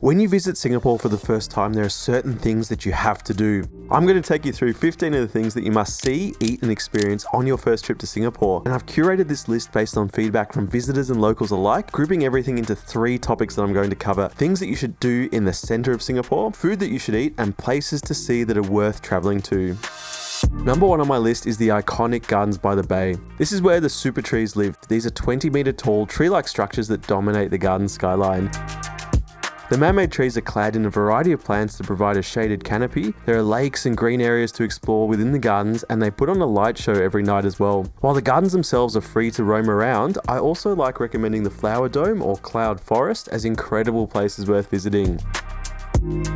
When you visit Singapore for the first time, there are certain things that you have to do. I'm going to take you through 15 of the things that you must see, eat, and experience on your first trip to Singapore. And I've curated this list based on feedback from visitors and locals alike, grouping everything into 3 topics that I'm going to cover. Things that you should do in the center of Singapore, food that you should eat, and places to see that are worth traveling to. Number 1 on my list is the iconic Gardens by the Bay. This is where the super trees live. These are 20-meter tall, tree-like structures that dominate the garden skyline. The man-made trees are clad in a variety of plants to provide a shaded canopy. There are lakes and green areas to explore within the gardens, and they put on a light show every night as well. While the gardens themselves are free to roam around, I also like recommending the Flower Dome or Cloud Forest as incredible places worth visiting.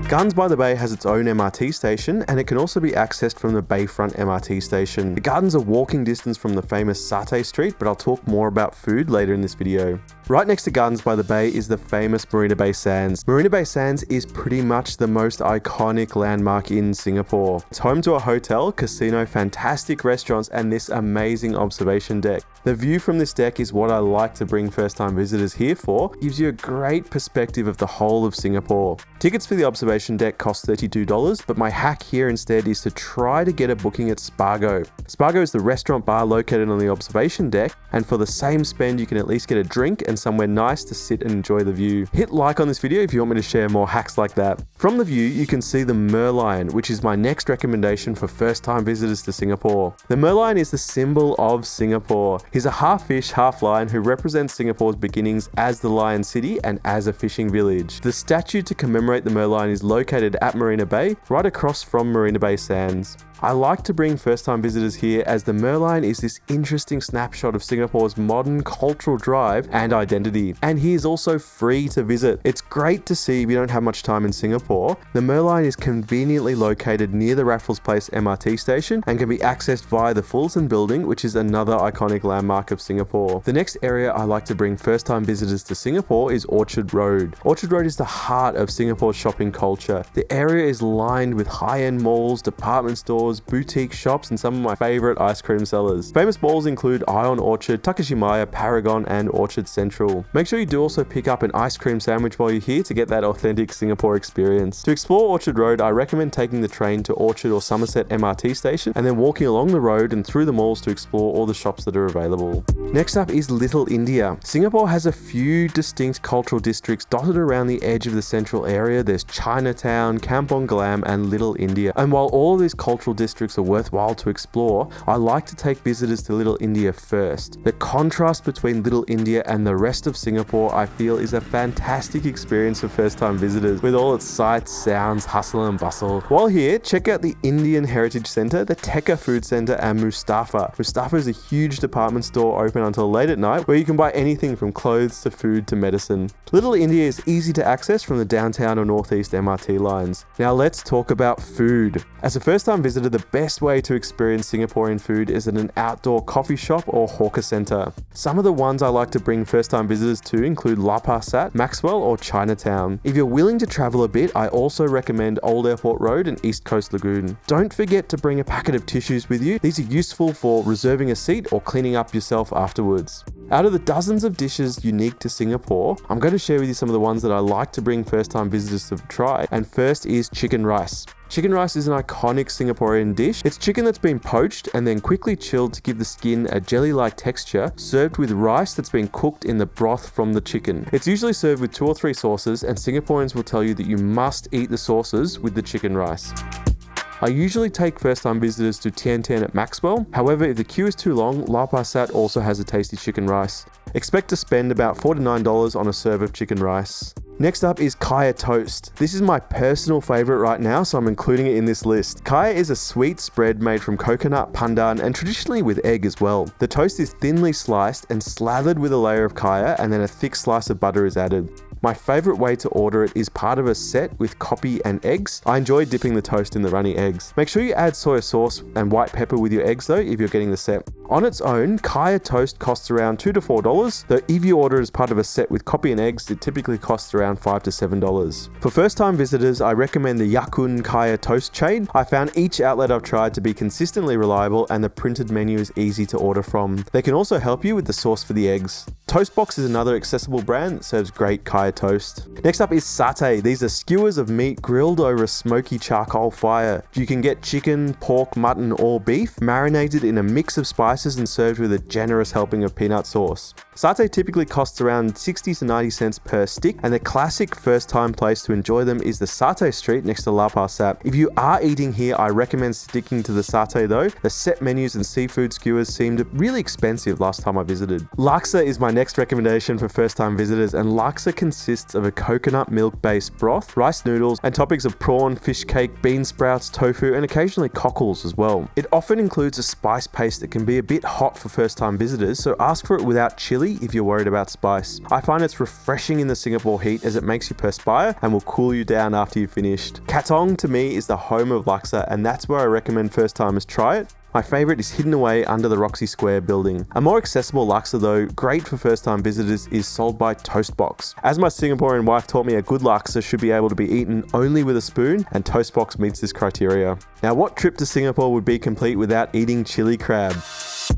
Gardens by the Bay has its own MRT station, and it can also be accessed from the Bayfront MRT station. The gardens are walking distance from the famous Satay Street, but I'll talk more about food later in this video. Right next to Gardens by the Bay is the famous Marina Bay Sands. Marina Bay Sands is pretty much the most iconic landmark in Singapore. It's home to a hotel, casino, fantastic restaurants, and this amazing observation deck. The view from this deck is what I like to bring first-time visitors here for. It gives you a great perspective of the whole of Singapore. Tickets for the observation deck cost $32, but my hack here instead is to try to get a booking at Spargo. Spargo is the restaurant bar located on the observation deck, and for the same spend you can at least get a drink and somewhere nice to sit and enjoy the view. Hit like on this video if you want me to share more hacks like that. From the view you can see the Merlion, which is my next recommendation for first-time visitors to Singapore. The Merlion is the symbol of Singapore. He's a half fish, half lion who represents Singapore's beginnings as the Lion City and as a fishing village. The statue to commemorate the Merlion is located at Marina Bay, right across from Marina Bay Sands. I like to bring first-time visitors here as the Merlion is this interesting snapshot of Singapore's modern cultural drive and identity. And he is also free to visit. It's great to see if you don't have much time in Singapore. The Merlion is conveniently located near the Raffles Place MRT station and can be accessed via the Fullerton building, which is another iconic landmark of Singapore. The next area I like to bring first-time visitors to Singapore is Orchard Road. Orchard Road is the heart of Singapore's shopping culture. The area is lined with high-end malls, department stores, boutique shops, and some of my favorite ice cream sellers. Famous malls include Ion Orchard, Takashimaya, Paragon, and Orchard Central. Make sure you do also pick up an ice cream sandwich while you're here to get that authentic Singapore experience. To explore Orchard Road, I recommend taking the train to Orchard or Somerset MRT station and then walking along the road and through the malls to explore all the shops that are available. Next up is Little India. Singapore has a few distinct cultural districts dotted around the edge of the central area. There's Chinatown, Kampong Glam, and Little India. And while all of these cultural districts are worthwhile to explore, I like to take visitors to Little India first. The contrast between Little India and the rest of Singapore, I feel, is a fantastic experience for first-time visitors with all its sights, sounds, hustle and bustle. While here, check out the Indian Heritage Centre, the Tekka Food Centre, and Mustafa. Mustafa is a huge department store open until late at night where you can buy anything from clothes to food to medicine. Little India is easy to access from the downtown or northeast MRT lines. Now let's talk about food. As a first-time visitor, the best way to experience Singaporean food is at an outdoor coffee shop or hawker centre. Some of the ones I like to bring first-time visitors to include La Sat, Maxwell, or Chinatown. If you're willing to travel a bit, I also recommend Old Airport Road and East Coast Lagoon. Don't forget to bring a packet of tissues with you. These are useful for reserving a seat or cleaning up yourself afterwards. Out of the dozens of dishes unique to Singapore, I'm going to share with you some of the ones that I like to bring first-time visitors to try, and first is chicken rice. Chicken rice is an iconic Singaporean dish. It's chicken that's been poached and then quickly chilled to give the skin a jelly-like texture, served with rice that's been cooked in the broth from the chicken. It's usually served with 2 or 3 sauces, and Singaporeans will tell you that you must eat the sauces with the chicken rice. I usually take first-time visitors to Tian Tian at Maxwell. However, if the queue is too long, La Sat also has a tasty chicken rice. Expect to spend about $4 to $9 on a serve of chicken rice. Next up is Kaya Toast. This is my personal favorite right now, so I'm including it in this list. Kaya is a sweet spread made from coconut, pandan, and traditionally with egg as well. The toast is thinly sliced and slathered with a layer of kaya, and then a thick slice of butter is added. My favorite way to order it is part of a set with kopi and eggs. I enjoy dipping the toast in the runny eggs. Make sure you add soy sauce and white pepper with your eggs though if you're getting the set. On its own, Kaya Toast costs around $2 to $4, though if you order as part of a set with kopi and eggs, it typically costs around around $5 to $7. For first time visitors, I recommend the Yakun Kaya toast chain. I found each outlet I've tried to be consistently reliable and the printed menu is easy to order from. They can also help you with the sauce for the eggs. Toastbox is another accessible brand that serves great kaya toast. Next up is satay. These are skewers of meat grilled over a smoky charcoal fire. You can get chicken, pork, mutton, or beef, marinated in a mix of spices and served with a generous helping of peanut sauce. Satay typically costs around 60 to 90 cents per stick, and the classic first time place to enjoy them is the Satay Street next to La Parsap. If you are eating here, I recommend sticking to the satay though. The set menus and seafood skewers seemed really expensive last time I visited. Laksa is my next recommendation for first time visitors, and laksa consists of a coconut milk based broth, rice noodles, and toppings of prawn, fish cake, bean sprouts, tofu, and occasionally cockles as well. It often includes a spice paste that can be a bit hot for first time visitors, so ask for it without chili if you're worried about spice. I find it's refreshing in the Singapore heat as it makes you perspire and will cool you down after you've finished. Katong to me is the home of laksa, and that's where I recommend first timers try it. My favourite is hidden away under the Roxy Square building. A more accessible laksa though, great for first time visitors, is sold by Toastbox. As my Singaporean wife taught me, a good laksa should be able to be eaten only with a spoon, and Toastbox meets this criteria. Now, what trip to Singapore would be complete without eating chili crab?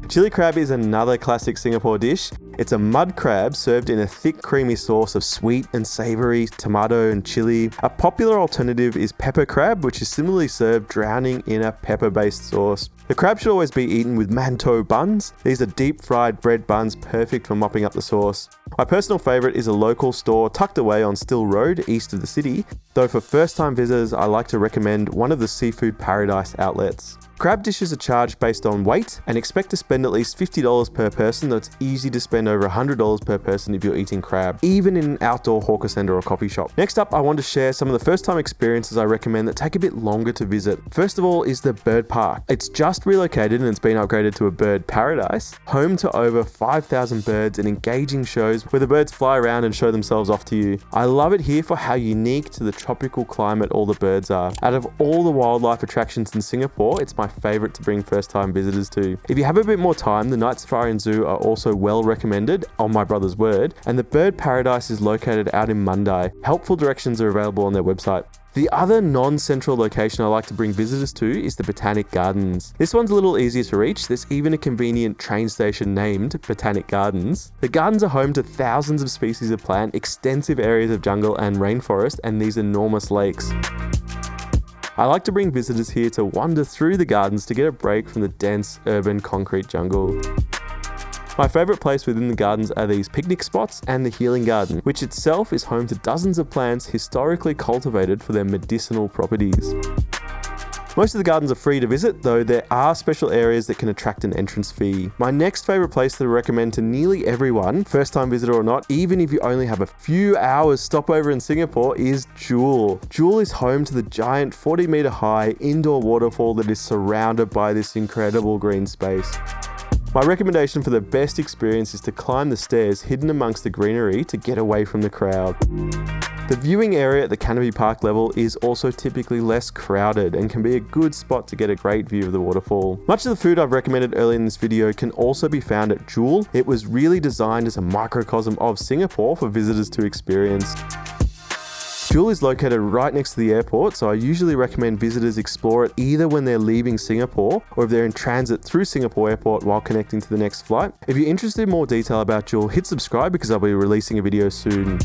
Chili crab is another classic Singapore dish. It's a mud crab served in a thick creamy sauce of sweet and savoury tomato and chili. A popular alternative is pepper crab, which is similarly served drowning in a pepper-based sauce. The crab should always be eaten with mantou buns. These are deep fried bread buns perfect for mopping up the sauce. My personal favourite is a local store tucked away on Still Road, east of the city, though for first time visitors I like to recommend one of the Seafood Paradise outlets. Crab dishes are charged based on weight, and expect to spend at least $50 per person, though it's easy to spend over $100 per person if you're eating crab, even in an outdoor hawker centre or coffee shop. Next up, I want to share some of the first time experiences I recommend that take a bit longer to visit. First of all is the bird park. It's just relocated and it's been upgraded to a bird paradise, home to over 5,000 birds and engaging shows where the birds fly around and show themselves off to you. I love it here for how unique to the tropical climate all the birds are. Out of all the wildlife attractions in Singapore, it's my favourite to bring first time visitors to. If you have a bit more time, the Night Safari and Zoo are also well recommended, on my brother's word, and the bird paradise is located out in Mandai. Helpful directions are available on their website. The other non-central location I like to bring visitors to is the Botanic Gardens. This one's a little easier to reach. There's even a convenient train station named Botanic Gardens. The gardens are home to thousands of species of plant, extensive areas of jungle and rainforest, and these enormous lakes. I like to bring visitors here to wander through the gardens to get a break from the dense urban concrete jungle. My favourite place within the gardens are these picnic spots and the Healing Garden, which itself is home to dozens of plants historically cultivated for their medicinal properties. Most of the gardens are free to visit, though there are special areas that can attract an entrance fee. My next favourite place that I recommend to nearly everyone, first time visitor or not, even if you only have a few hours stopover in Singapore, is Jewel. Jewel is home to the giant 40-metre high indoor waterfall that is surrounded by this incredible green space. My recommendation for the best experience is to climb the stairs hidden amongst the greenery to get away from the crowd. The viewing area at the Canopy Park level is also typically less crowded and can be a good spot to get a great view of the waterfall. Much of the food I've recommended earlier in this video can also be found at Jewel. It was really designed as a microcosm of Singapore for visitors to experience. Jewel is located right next to the airport, so I usually recommend visitors explore it either when they're leaving Singapore or if they're in transit through Singapore Airport while connecting to the next flight. If you're interested in more detail about Jewel, hit subscribe because I'll be releasing a video soon.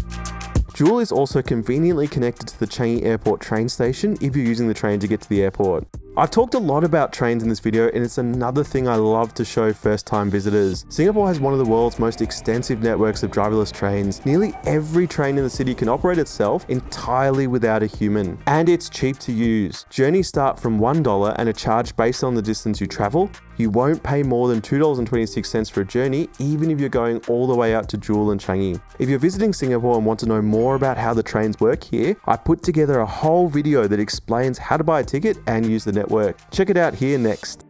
Jewel is also conveniently connected to the Changi Airport train station if you're using the train to get to the airport. I've talked a lot about trains in this video, and it's another thing I love to show first-time visitors. Singapore has one of the world's most extensive networks of driverless trains. Nearly every train in the city can operate itself entirely without a human. And it's cheap to use. Journeys start from $1 and are charged based on the distance you travel. You won't pay more than $2.26 for a journey, even if you're going all the way out to Jewel and Changi. If you're visiting Singapore and want to know more about how the trains work here, I put together a whole video that explains how to buy a ticket and use the network. Check it out here next.